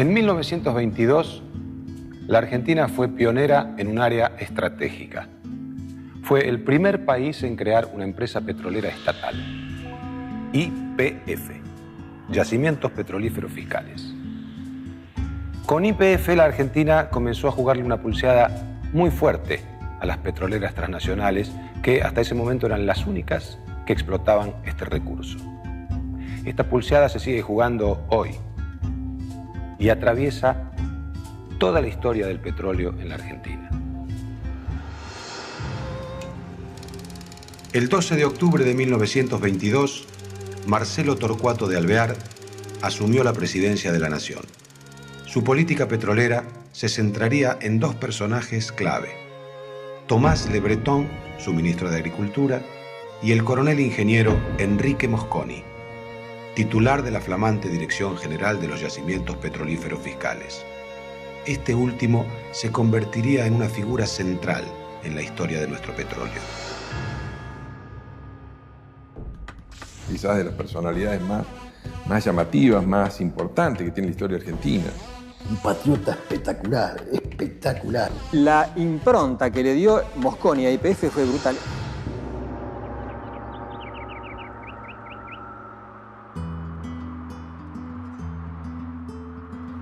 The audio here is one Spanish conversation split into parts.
En 1922, la Argentina fue pionera en un área estratégica. Fue el primer país en crear una empresa petrolera estatal, YPF, Yacimientos Petrolíferos Fiscales. Con YPF, la Argentina comenzó a jugarle una pulseada muy fuerte a las petroleras transnacionales, que hasta ese momento eran las únicas que explotaban este recurso. Esta pulseada se sigue jugando hoy y atraviesa toda la historia del petróleo en la Argentina. El 12 de octubre de 1922, Marcelo Torcuato de Alvear asumió la presidencia de la Nación. Su política petrolera se centraría en dos personajes clave: Tomás Le Breton, su ministro de Agricultura, y el coronel ingeniero Enrique Mosconi, titular de la flamante Dirección General de los Yacimientos Petrolíferos Fiscales. Este último se convertiría en una figura central en la historia de nuestro petróleo. Quizás de las personalidades más llamativas, más importantes que tiene la historia argentina. Un patriota espectacular, espectacular. La impronta que le dio Mosconi a YPF fue brutal.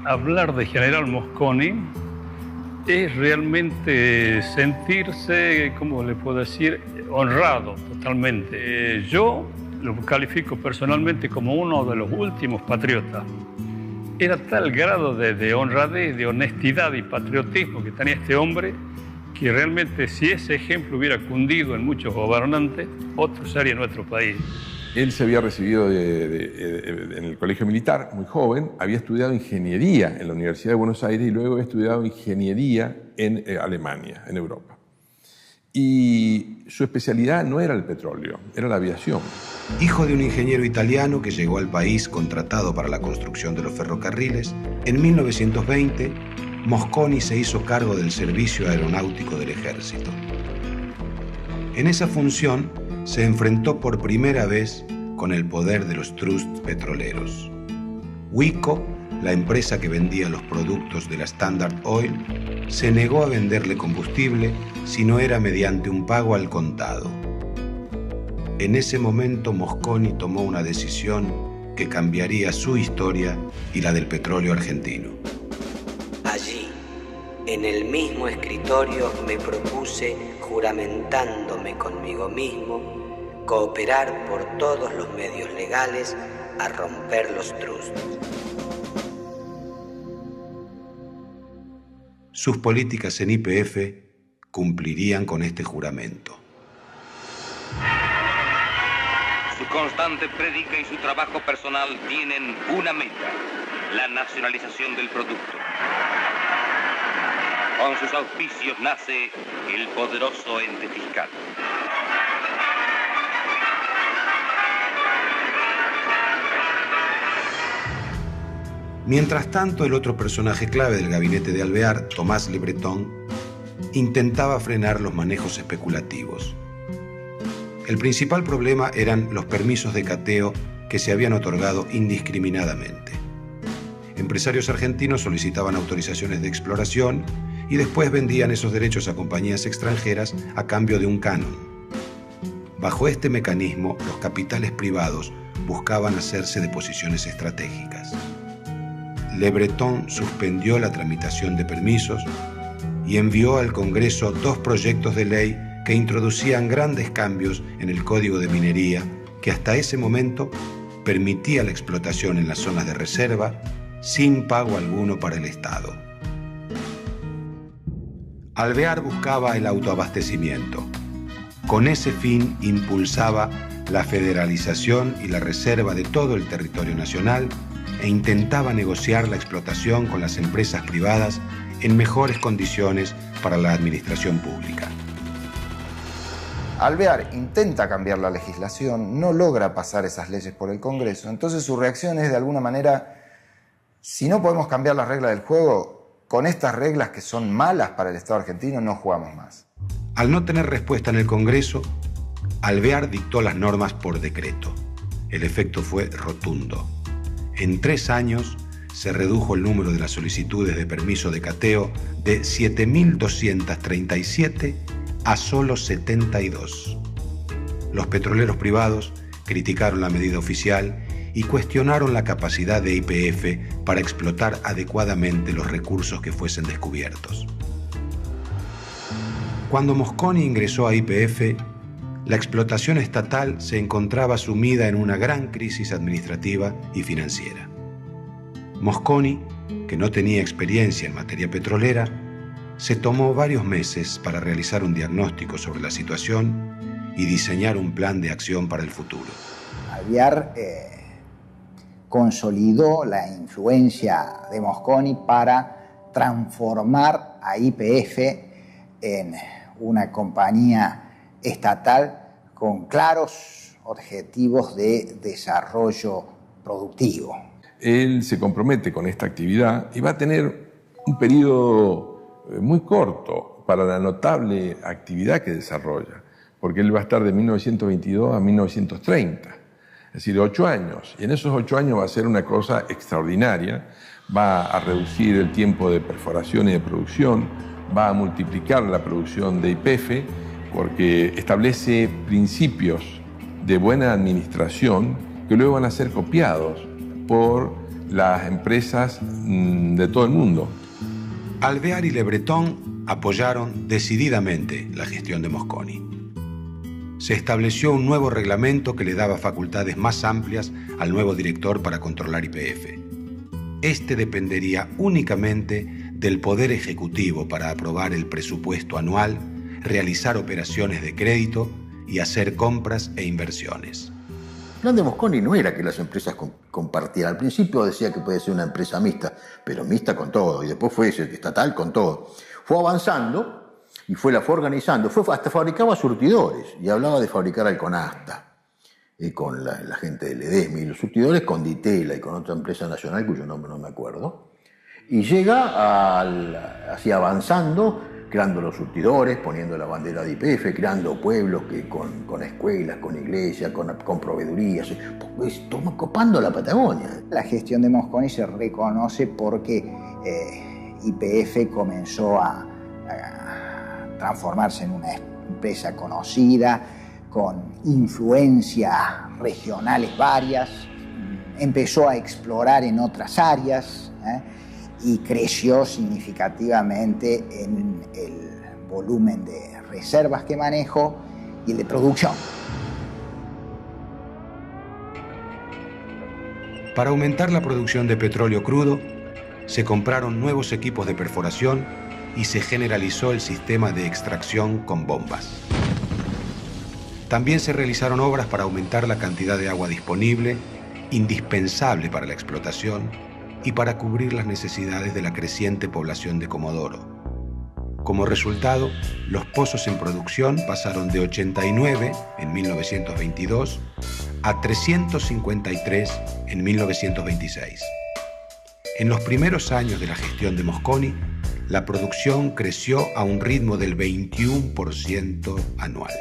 Hablar de General Mosconi es realmente sentirse, ¿cómo le puedo decir?, honrado totalmente. Yo lo califico personalmente como uno de los últimos patriotas. Era tal grado de honradez, de honestidad y patriotismo que tenía este hombre, que realmente si ese ejemplo hubiera cundido en muchos gobernantes, otro sería nuestro país. Él se había recibido en el colegio militar, muy joven, había estudiado ingeniería en la Universidad de Buenos Aires y luego había estudiado ingeniería en Alemania, en Europa. Y su especialidad no era el petróleo, era la aviación. Hijo de un ingeniero italiano que llegó al país contratado para la construcción de los ferrocarriles, en 1920 Mosconi se hizo cargo del servicio aeronáutico del ejército. En esa función se enfrentó por primera vez con el poder de los trusts petroleros. Huico, la empresa que vendía los productos de la Standard Oil, se negó a venderle combustible si no era mediante un pago al contado. En ese momento Mosconi tomó una decisión que cambiaría su historia y la del petróleo argentino. Allí, en el mismo escritorio, me propuse, juramentándome conmigo mismo, cooperar por todos los medios legales a romper los trusts. Sus políticas en YPF cumplirían con este juramento. Su constante prédica y su trabajo personal tienen una meta: la nacionalización del producto. Con sus auspicios nace el poderoso ente fiscal. Mientras tanto, el otro personaje clave del gabinete de Alvear, Tomás Le Breton, intentaba frenar los manejos especulativos. El principal problema eran los permisos de cateo que se habían otorgado indiscriminadamente. Empresarios argentinos solicitaban autorizaciones de exploración y después vendían esos derechos a compañías extranjeras a cambio de un canon. Bajo este mecanismo, los capitales privados buscaban hacerse de posiciones estratégicas. Le Breton suspendió la tramitación de permisos y envió al Congreso dos proyectos de ley que introducían grandes cambios en el Código de Minería, que hasta ese momento permitía la explotación en las zonas de reserva sin pago alguno para el Estado. Alvear buscaba el autoabastecimiento. Con ese fin impulsaba la federalización y la reserva de todo el territorio nacional e intentaba negociar la explotación con las empresas privadas en mejores condiciones para la administración pública. Alvear intenta cambiar la legislación, no logra pasar esas leyes por el Congreso, entonces su reacción es de alguna manera: si no podemos cambiar las reglas del juego, con estas reglas que son malas para el Estado argentino no jugamos más. Al no tener respuesta en el Congreso, Alvear dictó las normas por decreto. El efecto fue rotundo. En 3 años se redujo el número de las solicitudes de permiso de cateo de 7.237 a solo 72. Los petroleros privados criticaron la medida oficial y cuestionaron la capacidad de YPF para explotar adecuadamente los recursos que fuesen descubiertos. Cuando Mosconi ingresó a YPF, la explotación estatal se encontraba sumida en una gran crisis administrativa y financiera. Mosconi, que no tenía experiencia en materia petrolera, se tomó varios meses para realizar un diagnóstico sobre la situación y diseñar un plan de acción para el futuro. Alvear consolidó la influencia de Mosconi para transformar a YPF en una compañía estatal con claros objetivos de desarrollo productivo. Él se compromete con esta actividad y va a tener un periodo muy corto para la notable actividad que desarrolla, porque él va a estar de 1922 a 1930, es decir, 8 años. Y en esos 8 años va a hacer una cosa extraordinaria, va a reducir el tiempo de perforación y de producción, va a multiplicar la producción de YPF, porque establece principios de buena administración que luego van a ser copiados por las empresas de todo el mundo. Alvear y Le Breton apoyaron decididamente la gestión de Mosconi. Se estableció un nuevo reglamento que le daba facultades más amplias al nuevo director para controlar YPF. Este dependería únicamente del Poder Ejecutivo para aprobar el presupuesto anual, realizar operaciones de crédito y hacer compras e inversiones. El plan de Mosconi no era que las empresas compartieran. Al principio decía que puede ser una empresa mixta, pero mixta con todo, y después fue estatal con todo. Fue avanzando y la fue organizando. Hasta fabricaba surtidores y hablaba de fabricar Alconasta con la gente del Edesmi, y los surtidores con Ditela y con otra empresa nacional cuyo nombre no me acuerdo. Y llega así avanzando, creando los surtidores, poniendo la bandera de YPF, creando pueblos con escuelas, con iglesias, con proveedurías, copando la Patagonia. La gestión de Mosconi se reconoce porque YPF comenzó a transformarse en una empresa conocida, con influencias regionales varias, empezó a explorar en otras áreas, y creció significativamente en el volumen de reservas que manejó y el de producción. Para aumentar la producción de petróleo crudo, se compraron nuevos equipos de perforación y se generalizó el sistema de extracción con bombas. También se realizaron obras para aumentar la cantidad de agua disponible, indispensable para la explotación, y para cubrir las necesidades de la creciente población de Comodoro. Como resultado, los pozos en producción pasaron de 89 en 1922 a 353 en 1926. En los primeros años de la gestión de Mosconi, la producción creció a un ritmo del 21% anual.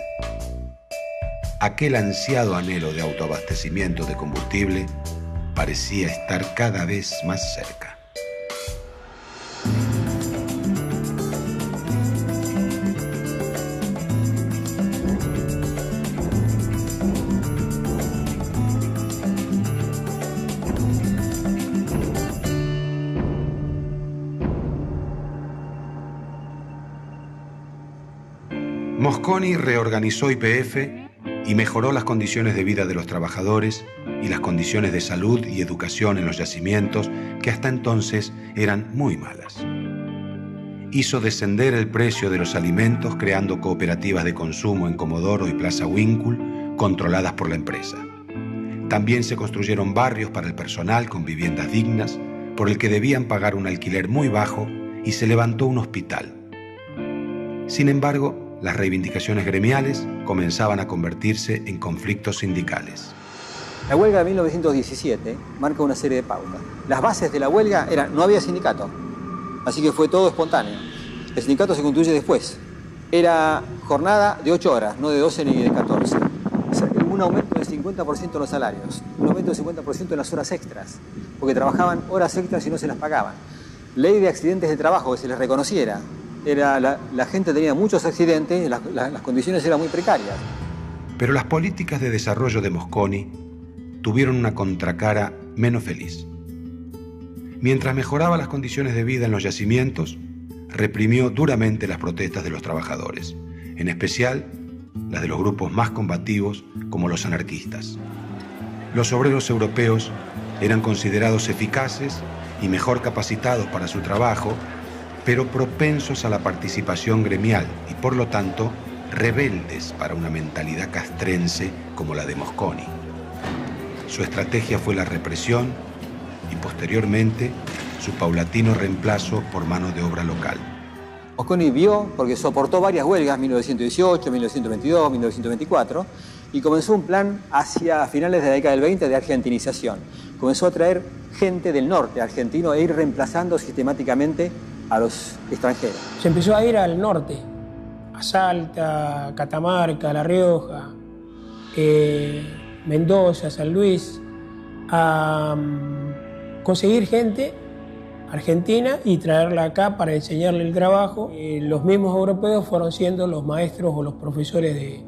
Aquel ansiado anhelo de autoabastecimiento de combustible parecía estar cada vez más cerca. Mosconi reorganizó YPF y mejoró las condiciones de vida de los trabajadores y las condiciones de salud y educación en los yacimientos, que hasta entonces eran muy malas. Hizo descender el precio de los alimentos creando cooperativas de consumo en Comodoro y Plaza Winkle, controladas por la empresa. También se construyeron barrios para el personal con viviendas dignas, por el que debían pagar un alquiler muy bajo, y se levantó un hospital. Sin embargo, las reivindicaciones gremiales comenzaban a convertirse en conflictos sindicales. La huelga de 1917 marca una serie de pautas. Las bases de la huelga eran: no había sindicato, así que fue todo espontáneo. El sindicato se constituye después. Era jornada de 8 horas, no de 12 ni de 14. O sea, un aumento del 50% en los salarios, un aumento del 50% en las horas extras, porque trabajaban horas extras y no se las pagaban. Ley de accidentes de trabajo, que se les reconociera. La gente tenía muchos accidentes, las condiciones eran muy precarias. Pero las políticas de desarrollo de Mosconi tuvieron una contracara menos feliz. Mientras mejoraba las condiciones de vida en los yacimientos, reprimió duramente las protestas de los trabajadores, en especial las de los grupos más combativos como los anarquistas. Los obreros europeos eran considerados eficaces y mejor capacitados para su trabajo, pero propensos a la participación gremial y por lo tanto rebeldes para una mentalidad castrense como la de Mosconi. Su estrategia fue la represión y posteriormente su paulatino reemplazo por mano de obra local. Mosconi vio, porque soportó varias huelgas, 1918, 1922, 1924, y comenzó un plan hacia finales de la década del 20 de argentinización. Comenzó a traer gente del norte argentino e ir reemplazando sistemáticamente a los extranjeros. Se empezó a ir al norte, a Salta, Catamarca, La Rioja, Mendoza, San Luis, a conseguir gente argentina y traerla acá para enseñarle el trabajo. Los mismos europeos fueron siendo los maestros o los profesores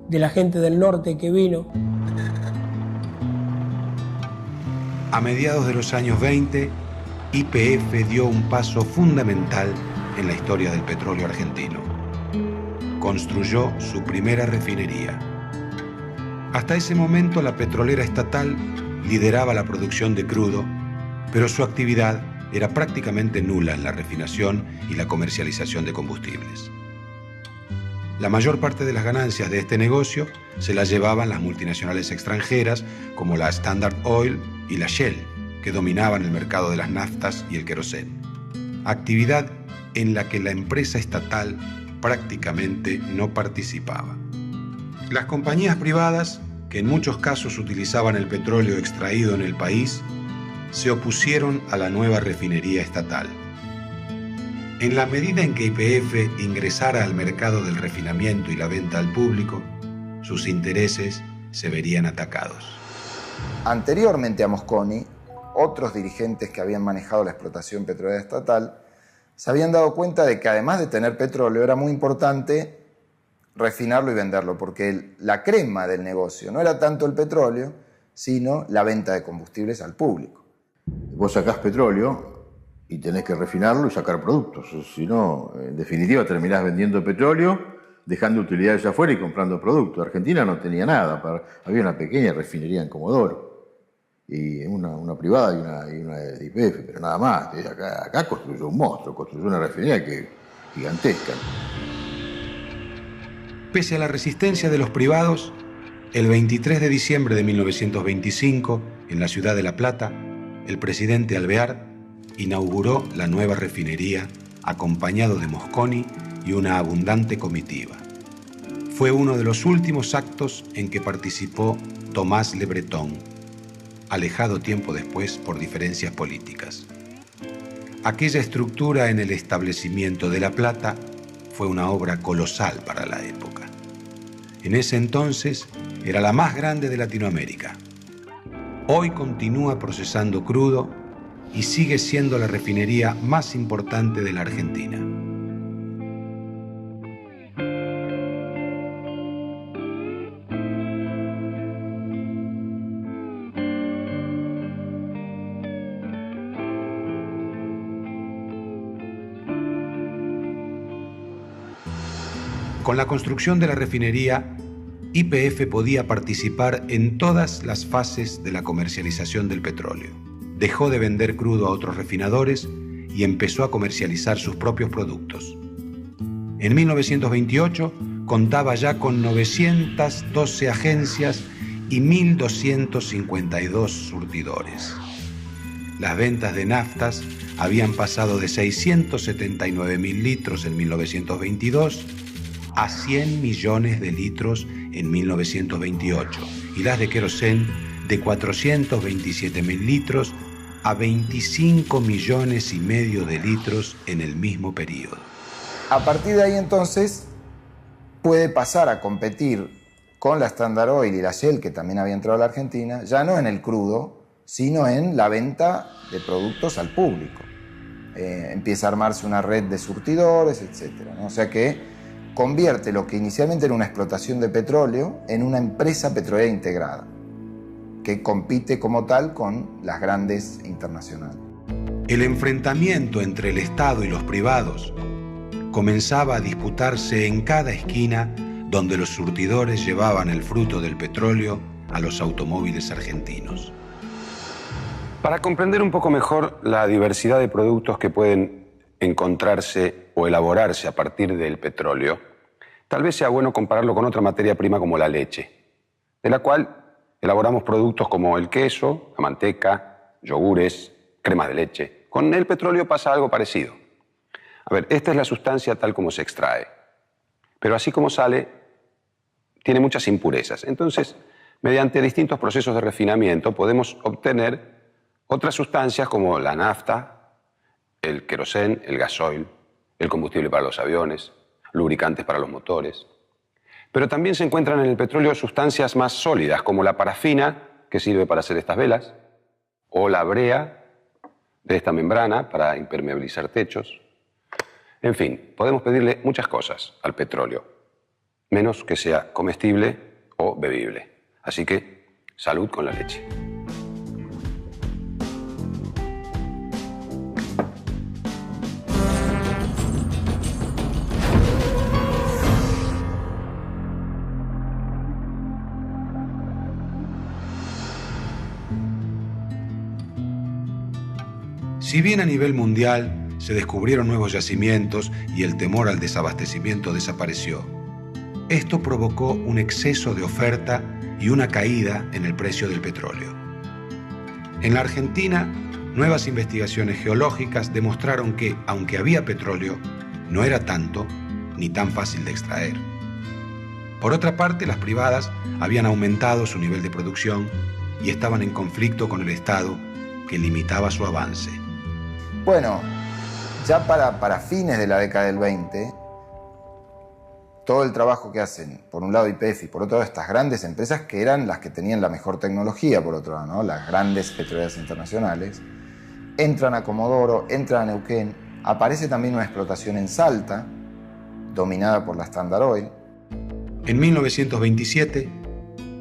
de la gente del norte que vino. A mediados de los años 20, YPF dio un paso fundamental en la historia del petróleo argentino. Construyó su primera refinería. Hasta ese momento la petrolera estatal lideraba la producción de crudo, pero su actividad era prácticamente nula en la refinación y la comercialización de combustibles. La mayor parte de las ganancias de este negocio se las llevaban las multinacionales extranjeras como la Standard Oil y la Shell, que dominaban el mercado de las naftas y el querosén. Actividad en la que la empresa estatal prácticamente no participaba. Las compañías privadas, que en muchos casos utilizaban el petróleo extraído en el país, se opusieron a la nueva refinería estatal. En la medida en que YPF ingresara al mercado del refinamiento y la venta al público, sus intereses se verían atacados. Anteriormente a Mosconi, otros dirigentes que habían manejado la explotación petrolera estatal se habían dado cuenta de que además de tener petróleo era muy importante refinarlo y venderlo, porque la crema del negocio no era tanto el petróleo, sino la venta de combustibles al público. Vos sacás petróleo y tenés que refinarlo y sacar productos, si no, en definitiva terminás vendiendo petróleo, dejando utilidades afuera y comprando productos. Argentina no tenía nada, había una pequeña refinería en Comodoro, y una privada y una de YPF, pero nada más. Acá construyó un monstruo, construyó una refinería gigantesca. Pese a la resistencia de los privados, el 23 de diciembre de 1925, en la ciudad de La Plata, el presidente Alvear inauguró la nueva refinería acompañado de Mosconi y una abundante comitiva. Fue uno de los últimos actos en que participó Tomás Le Breton, alejado tiempo después por diferencias políticas. Aquella estructura en el establecimiento de La Plata fue una obra colosal para la época. En ese entonces era la más grande de Latinoamérica. Hoy continúa procesando crudo y sigue siendo la refinería más importante de la Argentina. Con la construcción de la refinería, YPF podía participar en todas las fases de la comercialización del petróleo. Dejó de vender crudo a otros refinadores y empezó a comercializar sus propios productos. En 1928 contaba ya con 912 agencias y 1.252 surtidores. Las ventas de naftas habían pasado de 679.000 litros en 1922 a 100 millones de litros en 1928 y las de querosén de 427.000 litros a 25 millones y medio de litros en el mismo periodo. A partir de ahí entonces puede pasar a competir con la Standard Oil y la Shell, que también había entrado a la Argentina, ya no en el crudo, sino en la venta de productos al público. Empieza a armarse una red de surtidores, etc., ¿no? O sea que convierte lo que inicialmente era una explotación de petróleo en una empresa petrolera integrada, que compite como tal con las grandes internacionales. El enfrentamiento entre el Estado y los privados comenzaba a disputarse en cada esquina donde los surtidores llevaban el fruto del petróleo a los automóviles argentinos. Para comprender un poco mejor la diversidad de productos que pueden encontrarse o elaborarse a partir del petróleo, tal vez sea bueno compararlo con otra materia prima como la leche, de la cual elaboramos productos como el queso, la manteca, yogures, cremas de leche. Con el petróleo pasa algo parecido. A ver, esta es la sustancia tal como se extrae, pero así como sale, tiene muchas impurezas. Entonces, mediante distintos procesos de refinamiento podemos obtener otras sustancias como la nafta, el querosén, el gasoil, el combustible para los aviones, lubricantes para los motores. Pero también se encuentran en el petróleo sustancias más sólidas, como la parafina, que sirve para hacer estas velas, o la brea de esta membrana para impermeabilizar techos. En fin, podemos pedirle muchas cosas al petróleo, menos que sea comestible o bebible. Así que, salud con la leche. Si bien a nivel mundial se descubrieron nuevos yacimientos y el temor al desabastecimiento desapareció, esto provocó un exceso de oferta y una caída en el precio del petróleo. En la Argentina, nuevas investigaciones geológicas demostraron que, aunque había petróleo, no era tanto ni tan fácil de extraer. Por otra parte, las privadas habían aumentado su nivel de producción y estaban en conflicto con el Estado, que limitaba su avance. Bueno, ya para fines de la década del 20, todo el trabajo que hacen, por un lado YPF y por otro lado estas grandes empresas que eran las que tenían la mejor tecnología, por otro lado, ¿no? Las grandes petroleras internacionales, entran a Comodoro, entran a Neuquén, aparece también una explotación en Salta, dominada por la Standard Oil. En 1927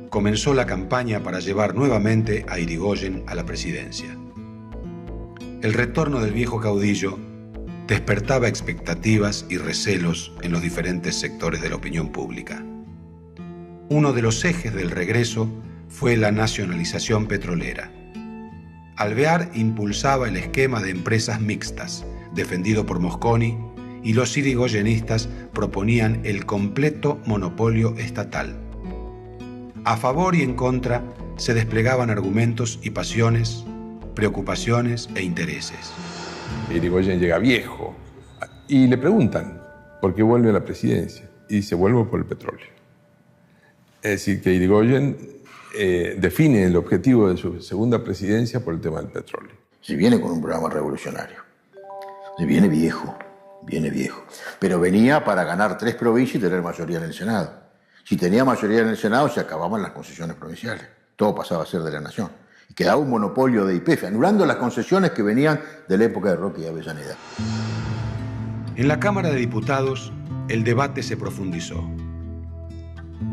comenzó la campaña para llevar nuevamente a Irigoyen a la presidencia. El retorno del viejo caudillo despertaba expectativas y recelos en los diferentes sectores de la opinión pública. Uno de los ejes del regreso fue la nacionalización petrolera. Alvear impulsaba el esquema de empresas mixtas, defendido por Mosconi, y los irigoyenistas proponían el completo monopolio estatal. A favor y en contra se desplegaban argumentos y pasiones, preocupaciones e intereses. Irigoyen llega viejo y le preguntan por qué vuelve a la presidencia y dice: vuelvo por el petróleo. Es decir, que Irigoyen define el objetivo de su segunda presidencia por el tema del petróleo. Si viene con un programa revolucionario, si viene viejo, pero venía para ganar 3 provincias y tener mayoría en el Senado. Si tenía mayoría en el Senado se acababan las concesiones provinciales, todo pasaba a ser de la nación. Y quedaba un monopolio de YPF, anulando las concesiones que venían de la época de Roque y Avellaneda. En la Cámara de Diputados, el debate se profundizó.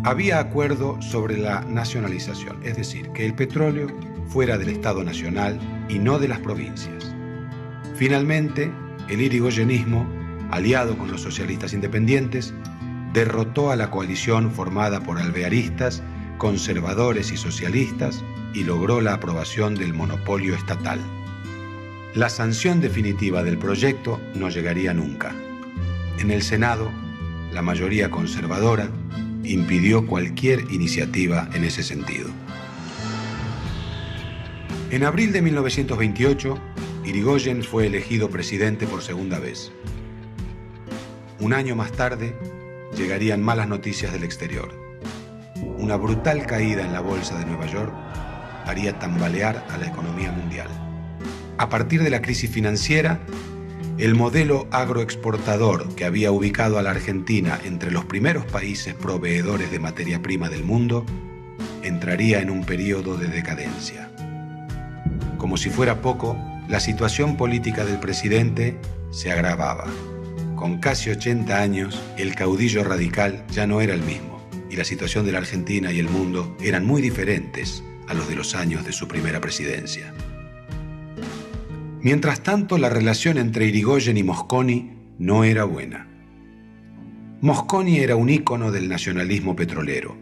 Había acuerdo sobre la nacionalización, es decir, que el petróleo fuera del Estado Nacional y no de las provincias. Finalmente, el irigoyenismo, aliado con los socialistas independientes, derrotó a la coalición formada por alvearistas, conservadores y socialistas y logró la aprobación del monopolio estatal. La sanción definitiva del proyecto no llegaría nunca. En el Senado, la mayoría conservadora impidió cualquier iniciativa en ese sentido. En abril de 1928, Irigoyen fue elegido presidente por segunda vez. Un año más tarde, llegarían malas noticias del exterior. Una brutal caída en la bolsa de Nueva York haría tambalear a la economía mundial. A partir de la crisis financiera, El modelo agroexportador que había ubicado a la Argentina entre los primeros países proveedores de materia prima del mundo entraría en un periodo de decadencia. Como si fuera poco, la situación política del presidente se agravaba. Con casi 80 años, el caudillo radical ya no era el mismo, y la situación de la Argentina y el mundo eran muy diferentes a los de los años de su primera presidencia. Mientras tanto, la relación entre Irigoyen y Mosconi no era buena. Mosconi era un ícono del nacionalismo petrolero,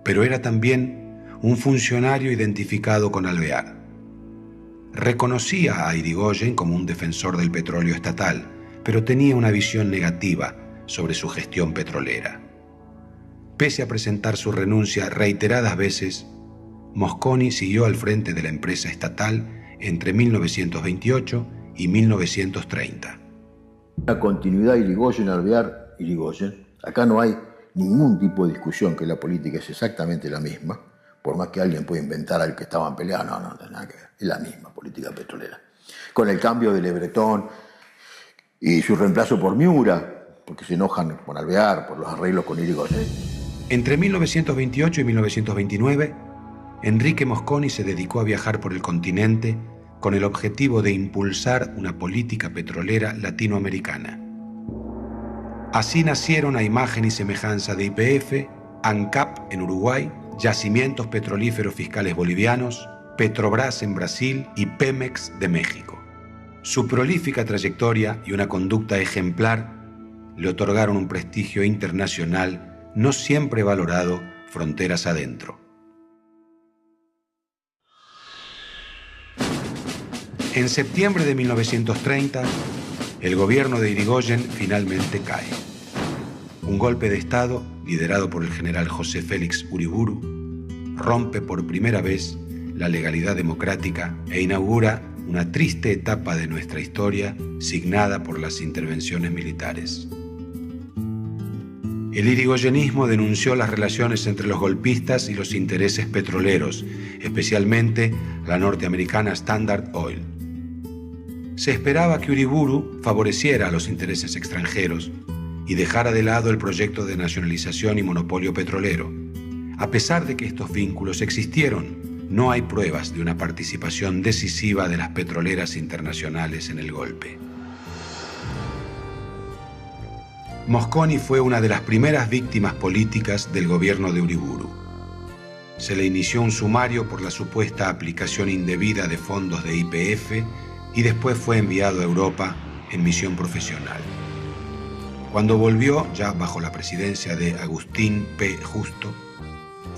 pero era también un funcionario identificado con Alvear. Reconocía a Irigoyen como un defensor del petróleo estatal, pero tenía una visión negativa sobre su gestión petrolera. Pese a presentar su renuncia reiteradas veces, Mosconi siguió al frente de la empresa estatal entre 1928 y 1930. La continuidad Irigoyen, acá no hay ningún tipo de discusión que la política es exactamente la misma, por más que alguien pueda inventar al que estaban peleando, no tiene nada que ver, es la misma política petrolera. Con el cambio de Le Breton y su reemplazo por Miura, porque se enojan con Alvear por los arreglos con Irigoyen. Entre 1928 y 1929, Enrique Mosconi se dedicó a viajar por el continente con el objetivo de impulsar una política petrolera latinoamericana. Así nacieron a imagen y semejanza de YPF, ANCAP en Uruguay, Yacimientos Petrolíferos Fiscales Bolivianos, Petrobras en Brasil y Pemex de México. Su prolífica trayectoria y una conducta ejemplar le otorgaron un prestigio internacional no siempre valorado fronteras adentro. En septiembre de 1930, el gobierno de Irigoyen finalmente cae. Un golpe de Estado, liderado por el general José Félix Uriburu, rompe por primera vez la legalidad democrática e inaugura una triste etapa de nuestra historia signada por las intervenciones militares. El irigoyenismo denunció las relaciones entre los golpistas y los intereses petroleros, especialmente la norteamericana Standard Oil. Se esperaba que Uriburu favoreciera a los intereses extranjeros y dejara de lado el proyecto de nacionalización y monopolio petrolero. A pesar de que estos vínculos existieron, no hay pruebas de una participación decisiva de las petroleras internacionales en el golpe. Mosconi fue una de las primeras víctimas políticas del gobierno de Uriburu. Se le inició un sumario por la supuesta aplicación indebida de fondos de YPF y después fue enviado a Europa en misión profesional. Cuando volvió, ya bajo la presidencia de Agustín P. Justo,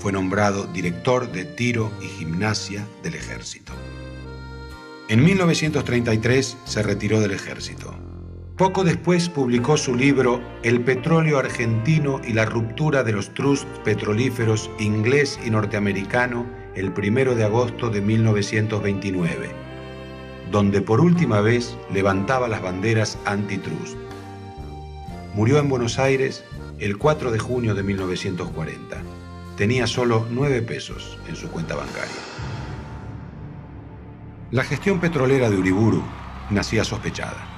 fue nombrado director de tiro y gimnasia del ejército. En 1933 se retiró del ejército. Poco después publicó su libro El petróleo argentino y la ruptura de los trusts petrolíferos inglés y norteamericano el 1 de agosto de 1929, donde por última vez levantaba las banderas antitrust. Murió en Buenos Aires el 4 de junio de 1940. Tenía solo 9 pesos en su cuenta bancaria. La gestión petrolera de Uriburu nacía sospechada.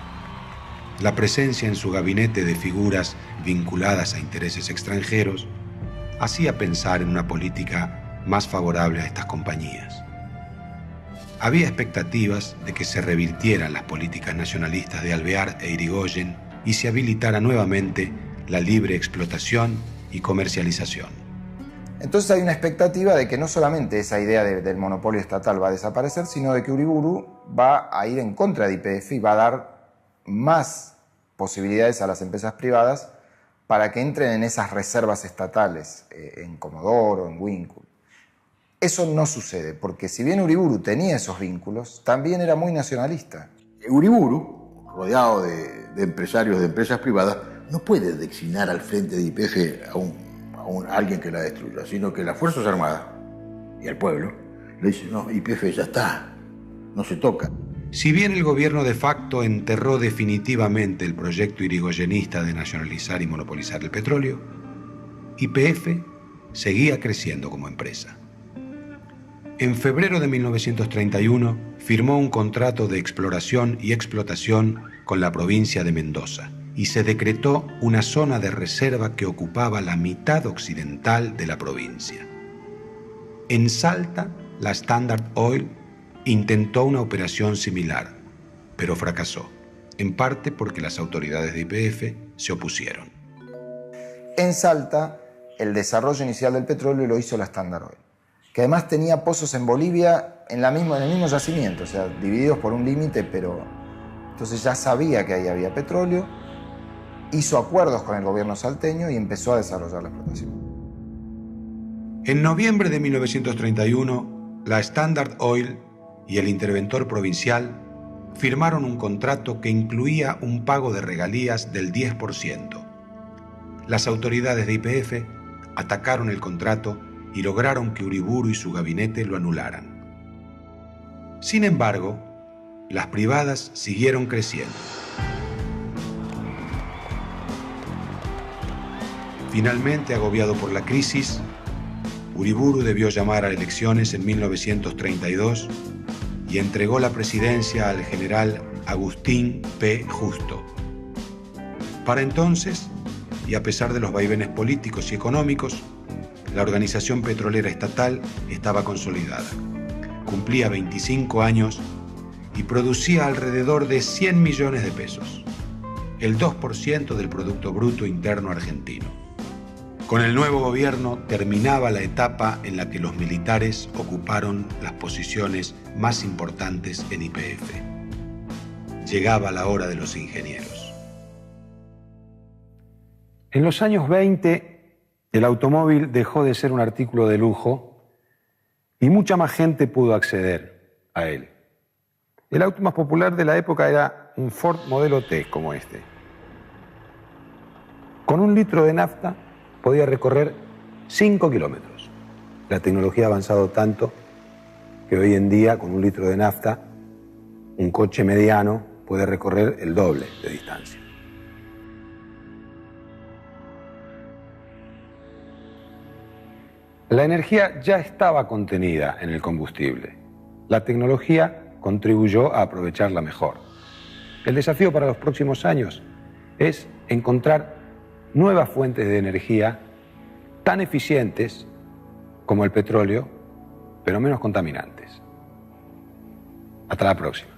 La presencia en su gabinete de figuras vinculadas a intereses extranjeros hacía pensar en una política más favorable a estas compañías. Había expectativas de que se revirtieran las políticas nacionalistas de Alvear e Irigoyen y se habilitara nuevamente la libre explotación y comercialización. Entonces hay una expectativa de que no solamente esa idea del monopolio estatal va a desaparecer, sino de que Uriburu va a ir en contra de YPF y va a dar más posibilidades a las empresas privadas para que entren en esas reservas estatales, en Comodoro, en Winkle. Eso no sucede, porque si bien Uriburu tenía esos vínculos, también era muy nacionalista. Uriburu, rodeado de empresarios de empresas privadas, no puede designar al frente de YPF a alguien que la destruya, sino que las Fuerzas Armadas y al pueblo le dicen, no, YPF ya está, no se toca. Si bien el gobierno de facto enterró definitivamente el proyecto irigoyenista de nacionalizar y monopolizar el petróleo, YPF seguía creciendo como empresa. En febrero de 1931 firmó un contrato de exploración y explotación con la provincia de Mendoza y se decretó una zona de reserva que ocupaba la mitad occidental de la provincia. En Salta, la Standard Oil intentó una operación similar, pero fracasó, en parte porque las autoridades de YPF se opusieron. En Salta, el desarrollo inicial del petróleo lo hizo la Standard Oil, que además tenía pozos en Bolivia en el mismo yacimiento, o sea, divididos por un límite, pero entonces ya sabía que ahí había petróleo, hizo acuerdos con el gobierno salteño y empezó a desarrollar la explotación. En noviembre de 1931, la Standard Oil y el interventor provincial firmaron un contrato que incluía un pago de regalías del 10%. Las autoridades de YPF atacaron el contrato y lograron que Uriburu y su gabinete lo anularan. Sin embargo, las privadas siguieron creciendo. Finalmente, agobiado por la crisis, Uriburu debió llamar a elecciones en 1932 y entregó la presidencia al general Agustín P. Justo. Para entonces, y a pesar de los vaivenes políticos y económicos, la organización petrolera estatal estaba consolidada. Cumplía 25 años y producía alrededor de 100 millones de pesos, el 2% del Producto Bruto Interno argentino. Con el nuevo gobierno terminaba la etapa en la que los militares ocuparon las posiciones más importantes en YPF. Llegaba la hora de los ingenieros. En los años 20, el automóvil dejó de ser un artículo de lujo y mucha más gente pudo acceder a él. El auto más popular de la época era un Ford Modelo T como este. Con 1 litro de nafta podía recorrer 5 kilómetros. La tecnología ha avanzado tanto que hoy en día, con 1 litro de nafta, un coche mediano puede recorrer el doble de distancia. La energía ya estaba contenida en el combustible. La tecnología contribuyó a aprovecharla mejor. El desafío para los próximos años es encontrar nuevas fuentes de energía tan eficientes como el petróleo, pero menos contaminantes. Hasta la próxima.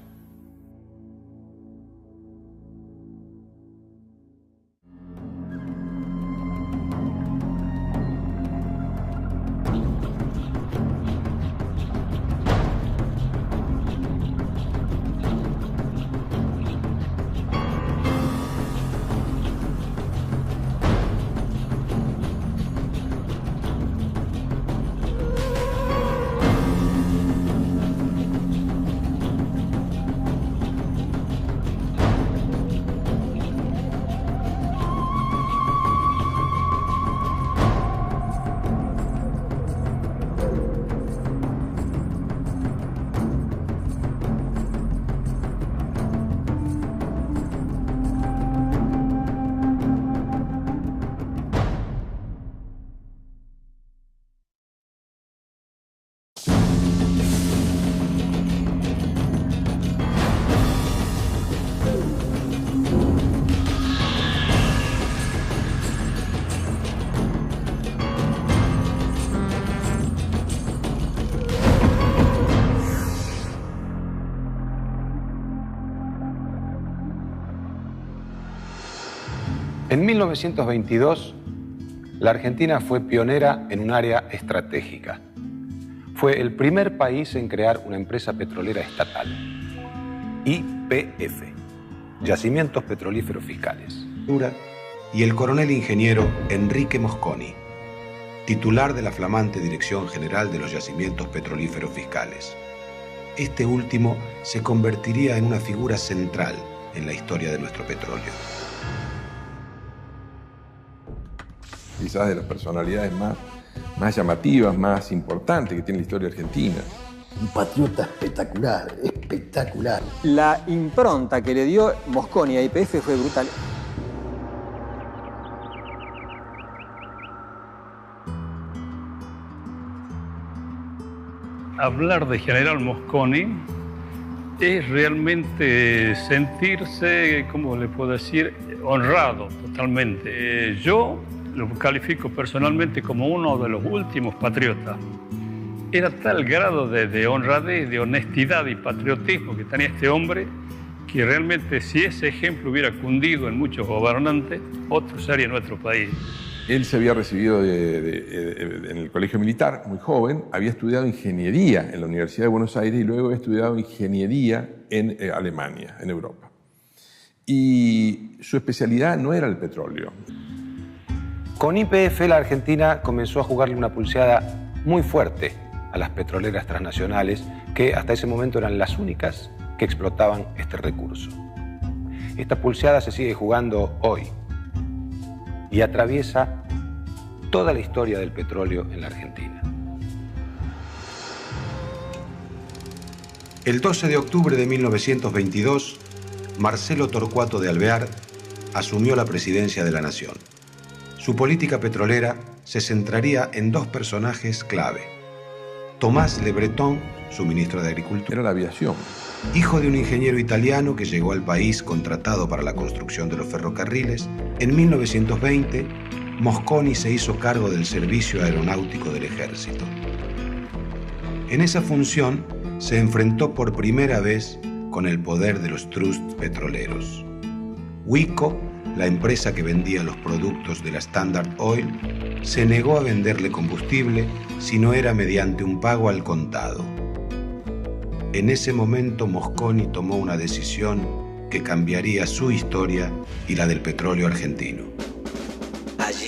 En 1922, la Argentina fue pionera en un área estratégica. Fue el primer país en crear una empresa petrolera estatal, YPF, Yacimientos Petrolíferos Fiscales. Y el coronel ingeniero Enrique Mosconi, titular de la flamante Dirección General de los Yacimientos Petrolíferos Fiscales. Este último se convertiría en una figura central en la historia de nuestro petróleo. Quizás de las personalidades más llamativas, más importantes que tiene la historia argentina. Un patriota espectacular, espectacular. La impronta que le dio Mosconi a YPF fue brutal. Hablar de General Mosconi es realmente sentirse, ¿cómo le puedo decir?, honrado totalmente. Yo lo califico personalmente como uno de los últimos patriotas. Era tal grado de honradez, de honestidad y patriotismo que tenía este hombre, que realmente si ese ejemplo hubiera cundido en muchos gobernantes, otro sería nuestro país. Él se había recibido en el colegio militar, muy joven, había estudiado ingeniería en la Universidad de Buenos Aires y luego había estudiado ingeniería en Alemania, en Europa. Y su especialidad no era el petróleo. Con YPF la Argentina comenzó a jugarle una pulseada muy fuerte a las petroleras transnacionales que hasta ese momento eran las únicas que explotaban este recurso. Esta pulseada se sigue jugando hoy y atraviesa toda la historia del petróleo en la Argentina. El 12 de octubre de 1922, Marcelo Torcuato de Alvear asumió la presidencia de la Nación. Su política petrolera se centraría en dos personajes clave. Tomás Le Breton, su ministro de Agricultura. Era la aviación. Hijo de un ingeniero italiano que llegó al país contratado para la construcción de los ferrocarriles, en 1920, Mosconi se hizo cargo del servicio aeronáutico del ejército. En esa función se enfrentó por primera vez con el poder de los trusts petroleros. Huico, la empresa que vendía los productos de la Standard Oil, se negó a venderle combustible si no era mediante un pago al contado. En ese momento Mosconi tomó una decisión que cambiaría su historia y la del petróleo argentino.